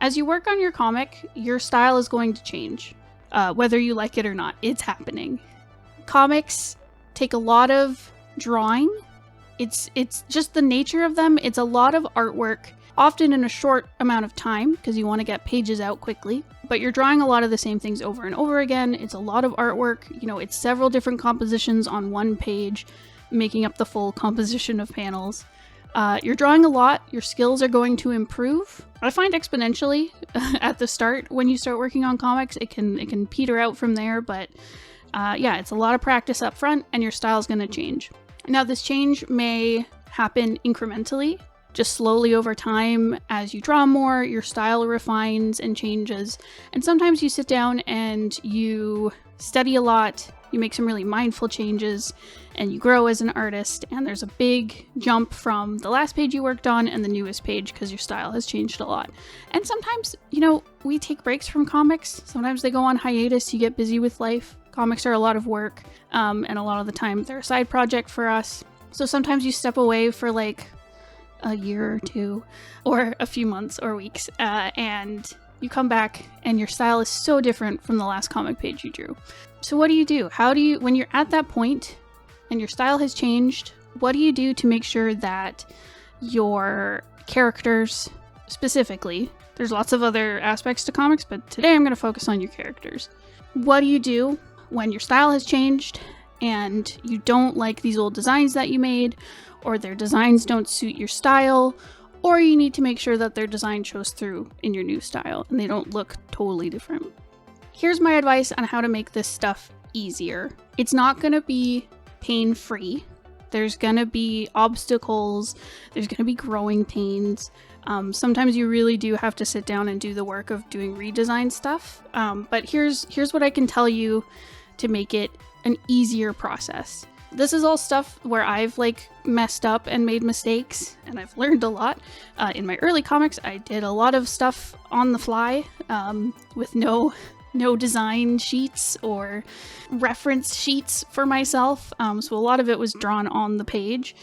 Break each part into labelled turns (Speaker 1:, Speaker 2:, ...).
Speaker 1: As you work on your comic, your style is going to change. Whether you like it or not, it's happening. Comics take a lot of drawing. It's just the nature of them. It's a lot of artwork, often in a short amount of time because you want to get pages out quickly. But you're drawing a lot of the same things over and over again. It's a lot of artwork. It's several different compositions on one page, making up the full composition of panels. You're drawing a lot. Your skills are going to improve. I find exponentially at the start. When you start working on comics, it can peter out from there. But it's a lot of practice up front, and your style is going to change. Now, this change may happen incrementally, just slowly over time. As you draw more, your style refines and changes. And sometimes you sit down and you study a lot, you make some really mindful changes, and you grow as an artist. And there's a big jump from the last page you worked on and the newest page because your style has changed a lot. And sometimes, we take breaks from comics. Sometimes they go on hiatus. You get busy with life. Comics are a lot of work, and a lot of the time they're a side project for us. So sometimes you step away for like a year or two, or a few months or weeks, and you come back and your style is so different from the last comic page you drew. So what do you do? When you're at that point and your style has changed, what do you do to make sure that your characters specifically, there's lots of other aspects to comics, but today I'm going to focus on your characters. What do you do when your style has changed and you don't like these old designs that you made, or their designs don't suit your style, or you need to make sure that their design shows through in your new style and they don't look totally different? Here's my advice on how to make this stuff easier. It's not going to be pain-free. There's going to be obstacles. There's going to be growing pains. Sometimes you really do have to sit down and do the work of doing redesign stuff. But here's what I can tell you to make it an easier process. This is all stuff where I've messed up and made mistakes, and I've learned a lot. In my early comics, I did a lot of stuff on the fly with no design sheets or reference sheets for myself. So a lot of it was drawn on the page,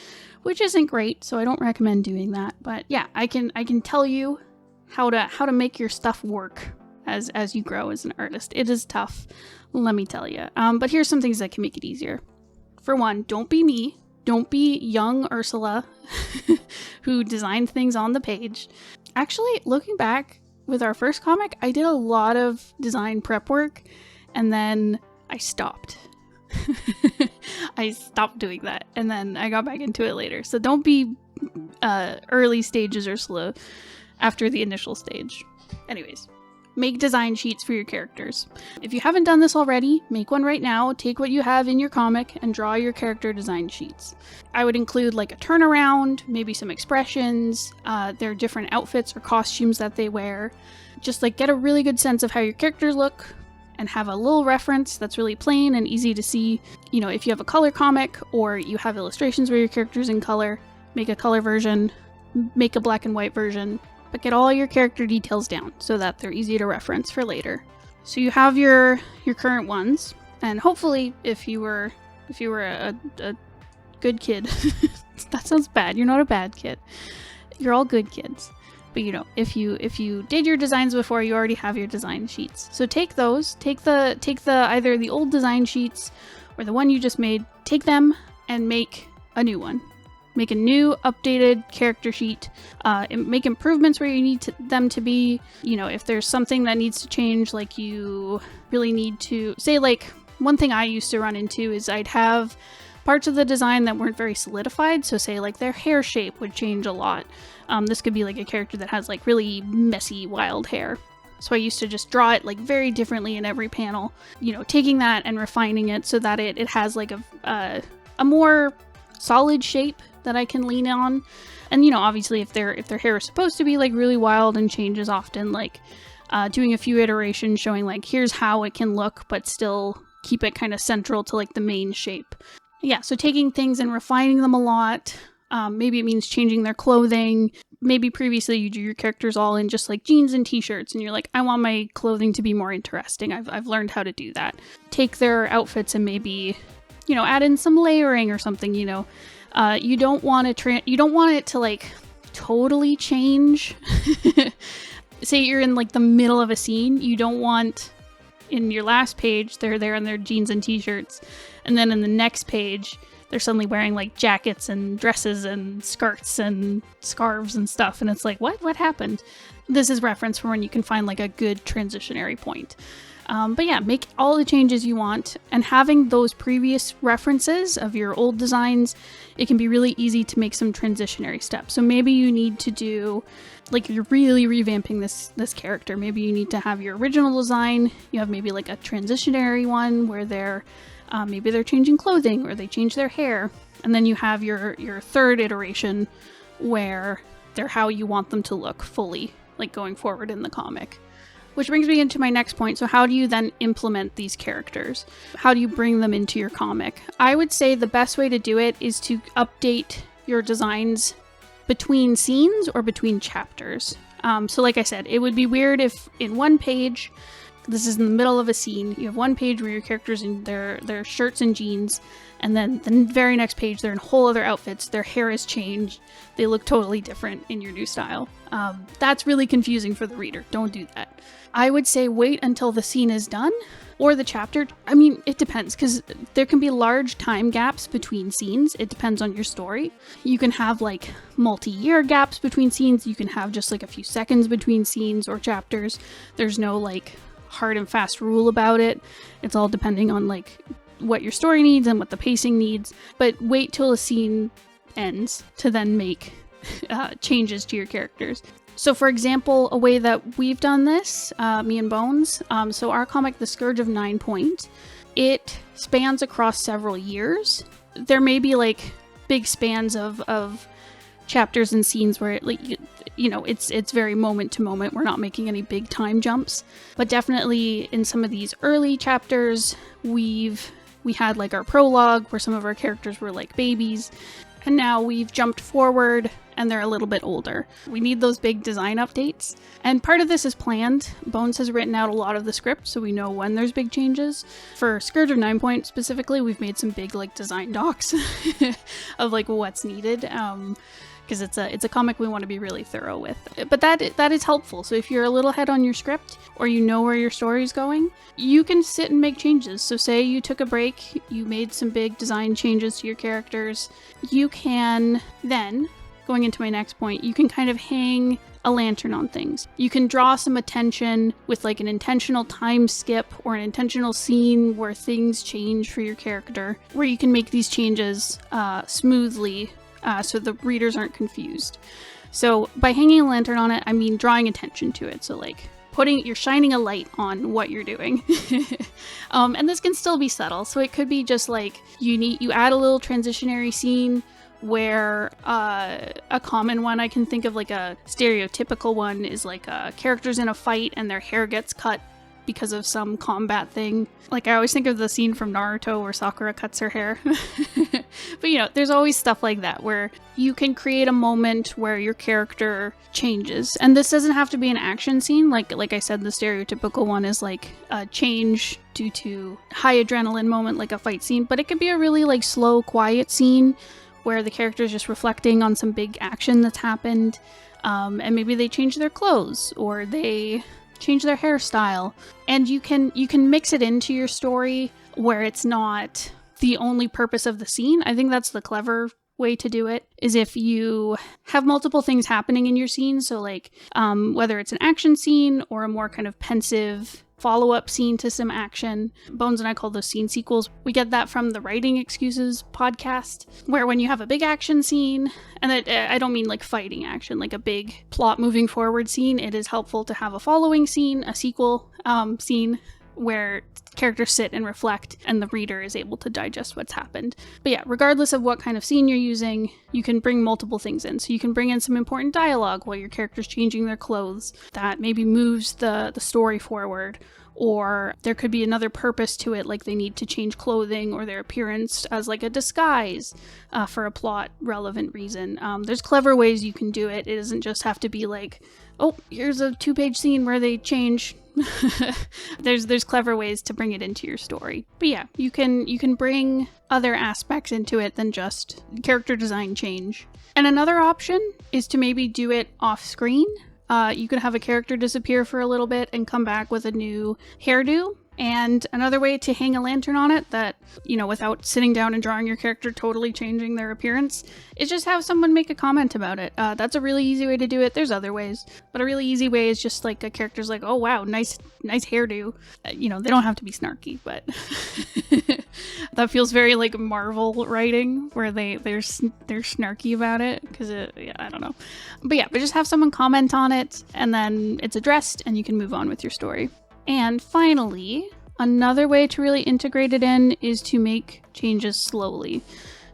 Speaker 1: which isn't great. So I don't recommend doing that. But yeah, I can tell you how to make your stuff work as you grow as an artist. It is tough, let me tell you. But here's some things that can make it easier. For one, don't be me. Don't be young Ursula who designed things on the page. Actually, looking back with our first comic, I did a lot of design prep work and then I stopped. I stopped doing that and then I got back into it later. So don't be early stages Ursula after the initial stage. Anyways. Make design sheets for your characters. If you haven't done this already, make one right now. Take what you have in your comic and draw your character design sheets. I would include a turnaround, maybe some expressions, their different outfits or costumes that they wear. Just get a really good sense of how your characters look and have a little reference that's really plain and easy to see. If you have a color comic or you have illustrations where your character's in color, make a color version, make a black and white version. But get all your character details down so that they're easy to reference for later. So you have your current ones, and hopefully if you were a good kid, that sounds bad. You're not a bad kid. You're all good kids. But if you did your designs before, you already have your design sheets. So take those, take the either the old design sheets or the one you just made, take them and make a new one. Make a new updated character sheet, make improvements where you need them to be. If there's something that needs to change, you really need to say, one thing I used to run into is I'd have parts of the design that weren't very solidified. So say their hair shape would change a lot. This could be a character that has really messy, wild hair. So I used to just draw it very differently in every panel, taking that and refining it so that it has a more solid shape that I can lean on. And obviously if their hair is supposed to be really wild and changes often, doing a few iterations showing here's how it can look but still keep it kind of central to the main shape. Yeah, so taking things and refining them a lot. Maybe it means changing their clothing. Maybe previously you drew your characters all in just jeans and t-shirts and you're I want my clothing to be more interesting. I've learned how to do that. Take their outfits and maybe add in some layering or something. You don't want it to totally change say you're in like the middle of a scene, you don't want in your last page they're there in their jeans and t-shirts, and then in the next page they're suddenly wearing like jackets and dresses and skirts and scarves and stuff, and it's like, what happened? This is reference for when you can find like a good transitionary point. But yeah, make all the changes you want, and having those previous references of your old designs, it can be really easy to make some transitionary steps. So maybe you need to do, like, you're really revamping this character. Maybe you need to have your original design. You have maybe like a transitionary one where maybe they're changing clothing or they change their hair, and then you have your third iteration where they're how you want them to look fully, like going forward in the comic. Which brings me into my next point. So how do you then implement these characters? How do you bring them into your comic? I would say the best way to do it is to update your designs between scenes or between chapters. So like I said, it would be weird if in one page, this is in the middle of a scene, you have one page where your character's in their shirts and jeans, and then the very next page they're in whole other outfits, their hair has changed, they look totally different in your new style. That's really confusing for the reader. Don't do that. I would say wait until the scene is done, or the chapter. I mean, it depends, because there can be large time gaps between scenes. It depends on your story. You can have like multi-year gaps between scenes. You can have just like a few seconds between scenes or chapters. There's no like hard and fast rule about it. It's all depending on like what your story needs and what the pacing needs. But wait till a scene ends to then make changes to your characters. So for example, a way that we've done this, me and Bones, so our comic, The Scourge of Ninepoint, it spans across several years. There may be like big spans of chapters and scenes where it, like, you know, it's very moment to moment. We're not making any big time jumps, but definitely in some of these early chapters, we had like our prologue where some of our characters were like babies, and now we've jumped forward and they're a little bit older. We need those big design updates. And part of this is planned. Bones has written out a lot of the script, so we know when there's big changes. For Scourge of Ninepoint specifically, we've made some big like design docs of like what's needed. Because it's a comic we want to be really thorough with. But that is helpful. So if you're a little ahead on your script, or you know where your story's going, you can sit and make changes. So say you took a break, you made some big design changes to your characters, you can then, going into my next point, you can kind of hang a lantern on things. You can draw some attention with like an intentional time skip or an intentional scene where things change for your character, where you can make these changes smoothly so the readers aren't confused. So by hanging a lantern on it, I mean drawing attention to it. So like you're shining a light on what you're doing. And this can still be subtle. So it could be just like you add a little transitionary scene where a common one I can think of, like a stereotypical one, is like characters in a fight and their hair gets cut because of some combat thing. Like I always think of the scene from Naruto where Sakura cuts her hair. But you know, there's always stuff like that where you can create a moment where your character changes. And this doesn't have to be an action scene. Like I said, the stereotypical one is like a change due to high adrenaline moment, like a fight scene. But it could be a really like slow, quiet scene where the character is just reflecting on some big action that's happened. And maybe they change their clothes or they change their hairstyle. And you can mix it into your story where it's not the only purpose of the scene. I think that's the clever way to do it, is if you have multiple things happening in your scene. So like whether it's an action scene or a more kind of pensive follow-up scene to some action. Bones and I call those scene sequels. We get that from the Writing Excuses podcast, where when you have a big action scene, and I don't mean like fighting action, like a big plot moving forward scene, it is helpful to have a following scene, a sequel scene, where characters sit and reflect and the reader is able to digest what's happened. But yeah, regardless of what kind of scene you're using, you can bring multiple things in. So you can bring in some important dialogue while your character's changing their clothes that maybe moves the story forward. Or there could be another purpose to it, like they need to change clothing or their appearance as like a disguise for a plot relevant reason. There's clever ways you can do it. It doesn't just have to be like, oh, here's a 2-page scene where they change. There's clever ways to bring it into your story. But yeah, you can bring other aspects into it than just character design change. And another option is to maybe do it off screen. You can have a character disappear for a little bit and come back with a new hairdo. And another way to hang a lantern on it that, without sitting down and drawing your character totally changing their appearance, is just have someone make a comment about it. That's a really easy way to do it. There's other ways, but a really easy way is just like a character's like, oh wow, nice hairdo. They don't have to be snarky, but that feels very like Marvel writing where they're snarky about it because I don't know. But just have someone comment on it and then it's addressed and you can move on with your story. And finally, another way to really integrate it in is to make changes slowly.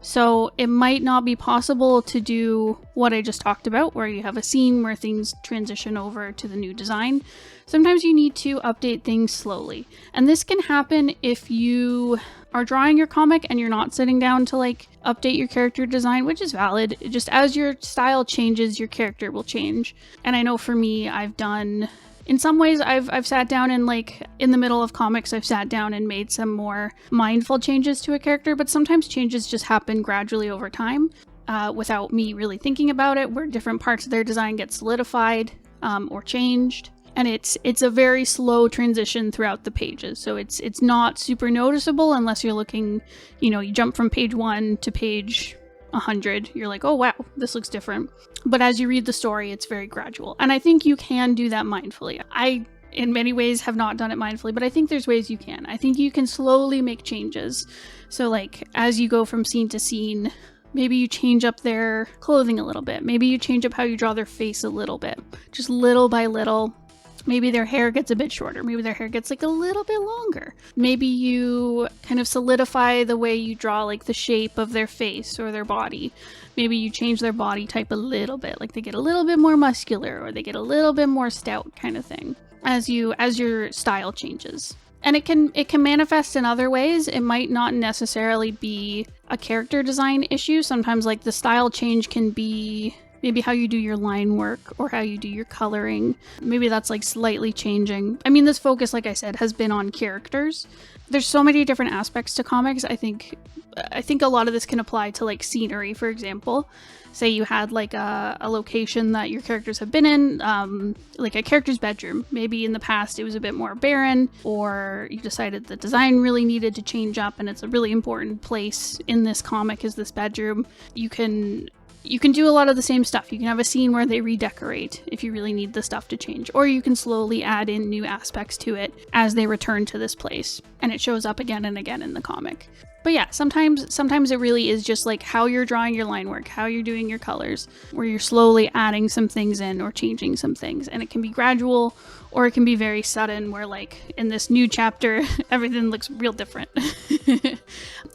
Speaker 1: So it might not be possible to do what I just talked about, where you have a scene where things transition over to the new design. Sometimes you need to update things slowly. And this can happen if you are drawing your comic and you're not sitting down to like update your character design, which is valid. Just as your style changes, your character will change. And I know for me, in some ways, I've sat down and like in the middle of comics, I've sat down and made some more mindful changes to a character, but sometimes changes just happen gradually over time without me really thinking about it, where different parts of their design get solidified or changed. And it's a very slow transition throughout the pages. So it's not super noticeable unless you're looking, you jump from page 1 to page 100, you're like, oh wow, this looks different. But as you read the story, it's very gradual. And I think you can do that mindfully. I, in many ways, have not done it mindfully, but I think there's ways you can. I think you can slowly make changes. So like, as you go from scene to scene, maybe you change up their clothing a little bit. Maybe you change up how you draw their face a little bit. Just little by little. Maybe their hair gets a bit shorter. Maybe their hair gets like a little bit longer. Maybe you kind of solidify the way you draw like the shape of their face or their body. Maybe you change their body type a little bit, like they get a little bit more muscular or they get a little bit more stout kind of thing as your style changes. And it can manifest in other ways. It might not necessarily be a character design issue. Sometimes like the style change can be maybe how you do your line work or how you do your coloring. Maybe that's like slightly changing. I mean, this focus, like I said, has been on characters. There's so many different aspects to comics. I think a lot of this can apply to like scenery, for example. Say you had like a location that your characters have been in, like a character's bedroom. Maybe in the past it was a bit more barren, or you decided the design really needed to change up and it's a really important place in this comic is this bedroom. You can do a lot of the same stuff. You can have a scene where they redecorate if you really need the stuff to change, or you can slowly add in new aspects to it as they return to this place and it shows up again and again in the comic. But yeah, sometimes it really is just like how you're drawing your line work, how you're doing your colors, where you're slowly adding some things in or changing some things. And it can be gradual or it can be very sudden where like in this new chapter, everything looks real different.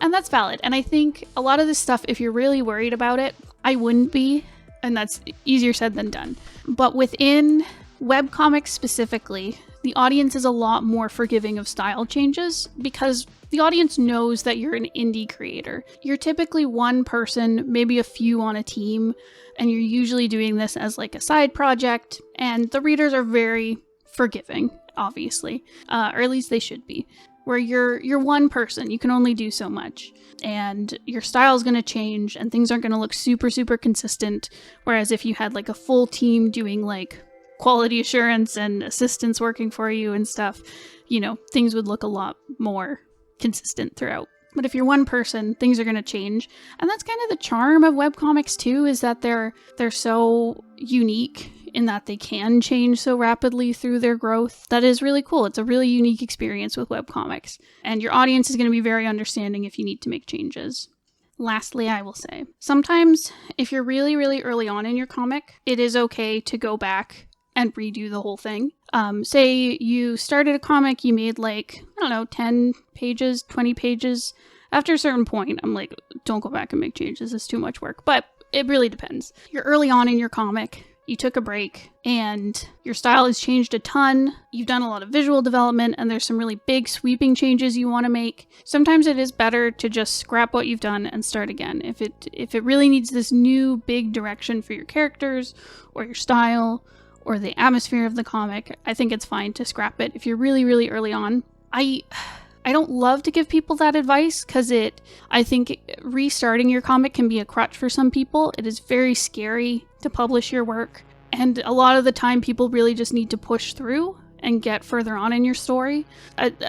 Speaker 1: And that's valid. And I think a lot of this stuff, if you're really worried about it, I wouldn't be, and that's easier said than done. But within webcomics specifically, the audience is a lot more forgiving of style changes because the audience knows that you're an indie creator. You're typically one person, maybe a few on a team, and you're usually doing this as like a side project, and the readers are very forgiving, obviously, or at least they should be. Where you're one person, you can only do so much, and your style is going to change and things aren't going to look super, super consistent. Whereas if you had like a full team doing like quality assurance and assistants working for you and stuff, things would look a lot more consistent throughout. But if you're one person, things are going to change. And that's kind of the charm of webcomics too, is that they're so unique in that they can change so rapidly through their growth. That is really cool. It's a really unique experience with webcomics. And your audience is going to be very understanding if you need to make changes. Lastly, I will say, sometimes if you're really, really early on in your comic, it is okay to go back and redo the whole thing. Say you started a comic, you made 10 pages, 20 pages. After a certain point, I'm like, don't go back and make changes. It's too much work. But it really depends. You're early on in your comic. You took a break and your style has changed a ton. You've done a lot of visual development and there's some really big sweeping changes you want to make. Sometimes it is better to just scrap what you've done and start again. If it really needs this new big direction for your characters or your style or the atmosphere of the comic, I think it's fine to scrap it if you're really, really early on. I don't love to give people that advice because I think restarting your comic can be a crutch for some people. It is very scary to publish your work And a lot of the time people really just need to push through and get further on in your story,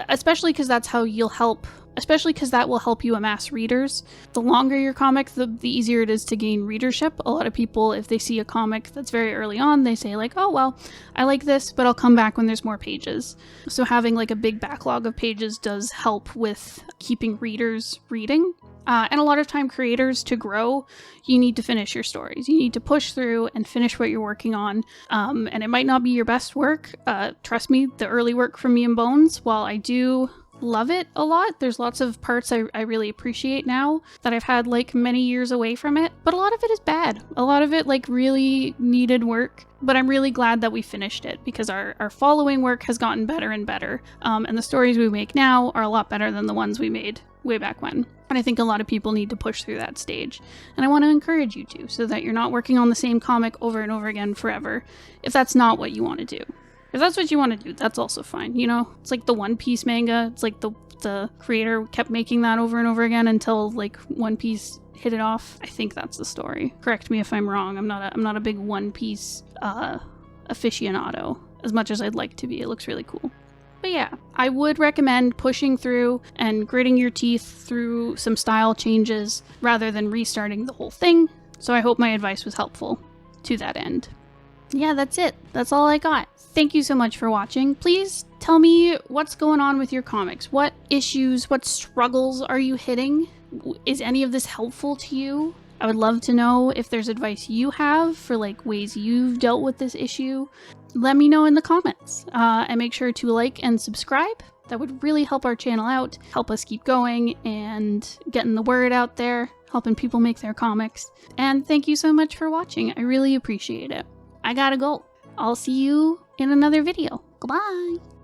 Speaker 1: especially because that's how you'll help, especially because that will help you amass readers. The longer your comic, the easier it is to gain readership. A lot of people, if they see a comic that's very early on, they say like, oh, well, I like this, but I'll come back when there's more pages. So having like a big backlog of pages does help with keeping readers reading. And a lot of time creators, to grow, you need to finish your stories. You need to push through and finish what you're working on. And it might not be your best work. Trust me, the early work from Me and Bones, while I do love it a lot, there's lots of parts I really appreciate now that I've had like many years away from it. But a lot of it is bad. A lot of it like really needed work. But I'm really glad that we finished it because our following work has gotten better and better. And the stories we make now are a lot better than the ones we made way back when. And I think a lot of people need to push through that stage. And I want to encourage you to, so that you're not working on the same comic over and over again forever, if that's not what you want to do. If that's what you want to do, that's also fine. You know, it's like the One Piece manga. It's like the creator kept making that over and over again until like One Piece hit it off. I think that's the story. Correct me if I'm wrong. I'm not a big One Piece aficionado, as much as I'd like to be. It looks really cool. But yeah, I would recommend pushing through and gritting your teeth through some style changes rather than restarting the whole thing. So I hope my advice was helpful to that end. Yeah, that's it. That's all I got. Thank you so much for watching. Please tell me what's going on with your comics. What issues, what struggles are you hitting? Is any of this helpful to you? I would love to know if there's advice you have for like ways you've dealt with this issue. Let me know in the comments. And make sure to like and subscribe. That would really help our channel out, help us keep going and getting the word out there, helping people make their comics. And thank you so much for watching. I really appreciate it. I gotta go. I'll see you in another video. Goodbye.